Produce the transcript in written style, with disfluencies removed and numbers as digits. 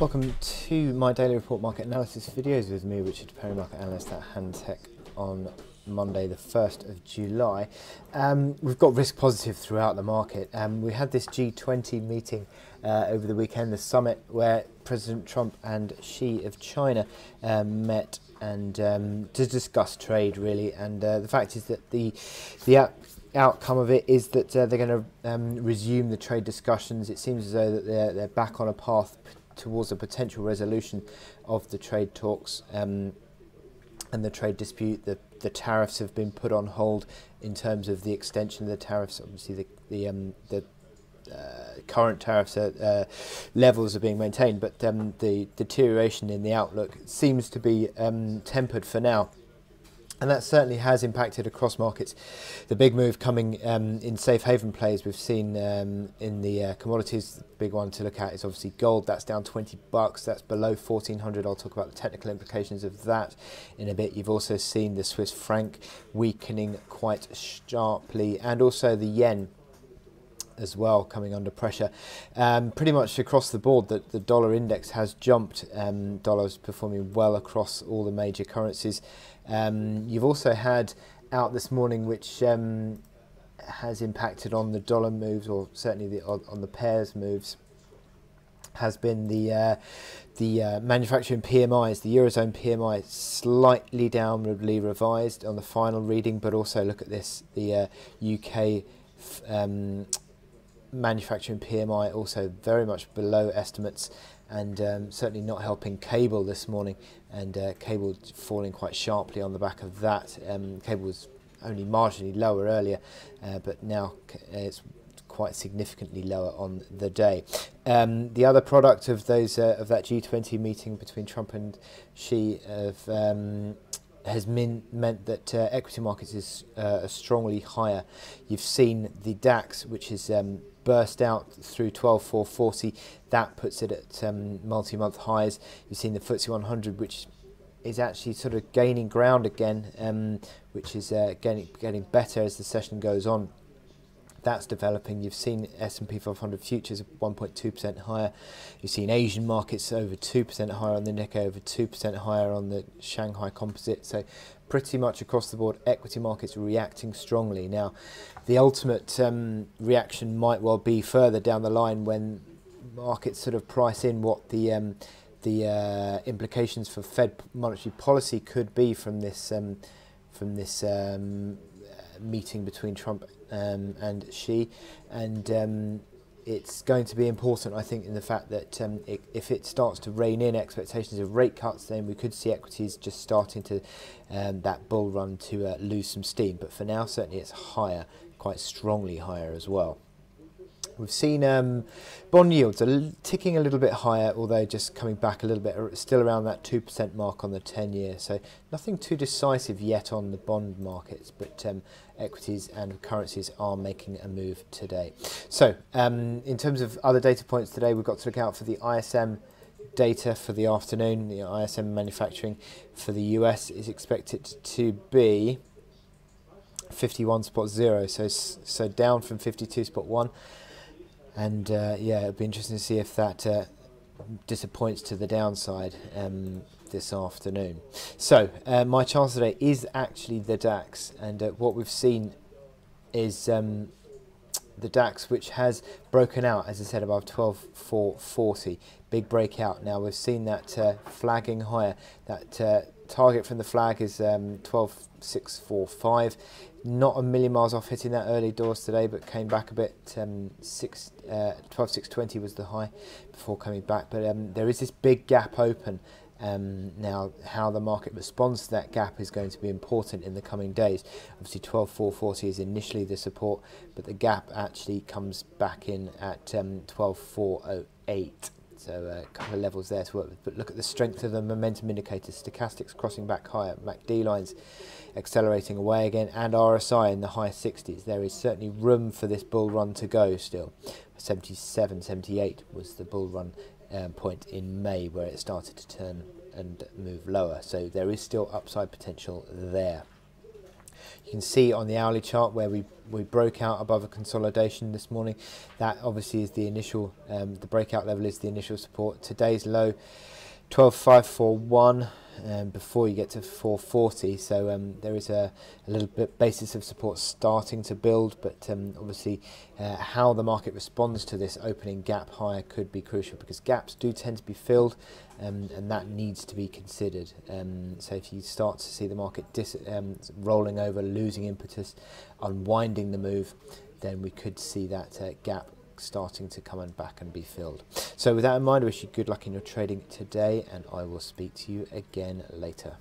Welcome to my daily report market analysis videos with me, Richard Perry, market analyst at Hantec, on Monday the 1st of July. We've got risk positive throughout the market. We had this G20 meeting over the weekend, the summit where President Trump and Xi of China met and to discuss trade really, and the fact is that the outcome of it is that they're going to resume the trade discussions. It seems as though that they're back on a path towards a potential resolution of the trade talks and the trade dispute. The tariffs have been put on hold in terms of the extension of the tariffs. Obviously, the current tariffs levels are being maintained, but the deterioration in the outlook seems to be tempered for now. And that certainly has impacted across markets. The big move coming in safe haven plays we've seen in the commodities. The big one to look at is obviously gold. That's down $20. That's below 1400. I'll talk about the technical implications of that in a bit. You've also seen the Swiss franc weakening quite sharply, and also the yen as well coming under pressure. Pretty much across the board that the dollar index has jumped. Dollar's performing well across all the major currencies. You've also had out this morning, which has impacted on the dollar moves, or certainly on the pairs moves, has been the manufacturing PMIs. The Eurozone PMI slightly downwardly revised on the final reading, but also look at this, the UK manufacturing PMI also very much below estimates, and certainly not helping cable this morning, and cable falling quite sharply on the back of that. Cable was only marginally lower earlier, but now it's quite significantly lower on the day. The other product of those of that G20 meeting between Trump and Xi has meant that equity markets are strongly higher. You've seen the DAX, which is burst out through 12,440. That puts it at multi-month highs. You've seen the FTSE 100, which is actually sort of gaining ground again, which is getting better as the session goes on. That's developing. You've seen S&P 500 futures 1.2% higher. You've seen Asian markets over 2% higher on the Nikkei, over 2% higher on the Shanghai Composite. So pretty much across the board, equity markets reacting strongly. Now, the ultimate reaction might well be further down the line when markets sort of price in what the implications for Fed monetary policy could be from this meeting between Trump and Xi, and it's going to be important, I think, in the fact that if it starts to rein in expectations of rate cuts, then we could see equities just starting to that bull run to lose some steam. But for now, certainly it's higher, quite strongly higher as well. We've seen bond yields are ticking a little bit higher, although just coming back a little bit, still around that 2% mark on the 10-year. So nothing too decisive yet on the bond markets, but equities and currencies are making a move today. So in terms of other data points today, we've got to look out for the ISM data for the afternoon. The ISM manufacturing for the US is expected to be 51.0, so down from 52.1. And yeah, it'll be interesting to see if that disappoints to the downside this afternoon. So my chance today is actually the DAX, and what we've seen is the DAX, which has broken out, as I said, above 12,440. Big breakout. Now we've seen that flagging higher. That target from the flag is 12,645. Not a million miles off hitting that early doors today, but came back a bit. 12,620 was the high before coming back. But there is this big gap open. Now, how the market responds to that gap is going to be important in the coming days. Obviously, 12,440 is initially the support, but the gap actually comes back in at 12,408. So a couple of levels there to work with. But look at the strength of the momentum indicators. Stochastics crossing back higher, MACD lines accelerating away again, and RSI in the high 60s. There is certainly room for this bull run to go still. 77, 78 was the bull run point in May, where it started to turn and move lower. So there is still upside potential there. You can see on the hourly chart where we broke out above a consolidation this morning. That obviously is the initial, the breakout level is the initial support. Today's low 12,541 before you get to 440, so there is a little bit basis of support starting to build, but obviously how the market responds to this opening gap higher could be crucial, because gaps do tend to be filled, and that needs to be considered. So if you start to see the market rolling over, losing impetus, unwinding the move, then we could see that gap starting to come back and be filled. So with that in mind, I wish you good luck in your trading today, and I will speak to you again later.